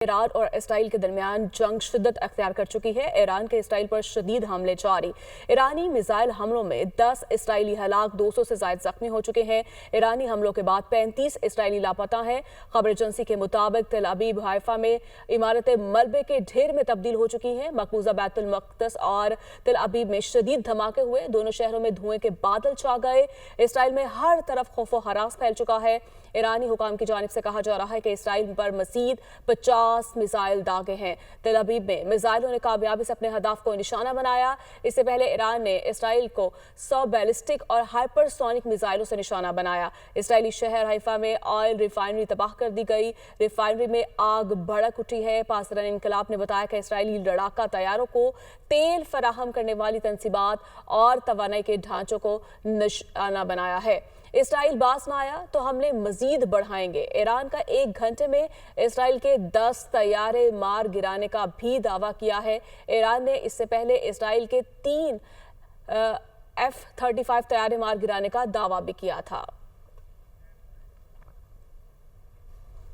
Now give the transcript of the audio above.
ایران اور اسرائیل کے درمیان جنگ شدت اختیار کر چکی ہے۔ ایران کے اسرائیل پر شدید حملے جاری۔ ایرانی میزائل حملوں میں 10 اسرائیلی ہلاک، 200 سے زائد زخمی ہو چکے ہیں۔ ایرانی حملوں کے بعد 35 اسرائیلی لاپتہ ہیں۔ خبر ایجنسی کے مطابق تل ابیب حیفا میں عمارتیں ملبے کے ڈھیر میں تبدیل ہو چکی ہیں۔ مقبوضہ بیت المقدس اور تل ابیب میں شدید دھماکے ہوئے، دونوں شہروں میں دھوئیں کے بادل چھا گئے۔ اسرائیل میں ہر طرف خوف و ہراس پھیل چکا ہے۔ ایرانی حکام کی جانب سے کہا جا رہا ہے کہ اسرائیل پر مزید 50 میزائل داغے ہیں۔ تل ابیب میں میزائلوں نے کامیابی سے اپنے ہدف کو نشانہ بنایا۔ اس سے پہلے ایران نے اسرائیل کو 100 بیلسٹک اور ہائپر سونک میزائلوں سے نشانہ بنایا۔ اسرائیلی شہر حیفا میں آئل ریفائنری تباہ کر دی گئی۔ ریفائنری میں آگ بھڑک اٹھی ہے۔ پاسداران انقلاب نے بتایا کہ اسرائیلی لڑاکا طیاروں کو تیل فراہم کرنے والی تنصیبات اور توانائی کے ڈھانچوں کو نشانہ بنایا ہے۔ اسرائیل باز نہ آیا تو حملے مزید بڑھائیں گے۔ ایران کا 1 گھنٹے میں اسرائیل کے 10 طیارے مار گرانے کا بھی دعویٰ کیا ہے۔ ایران نے اس سے پہلے اسرائیل کے 3 F-35 طیارے مار گرانے کا دعویٰ بھی کیا تھا۔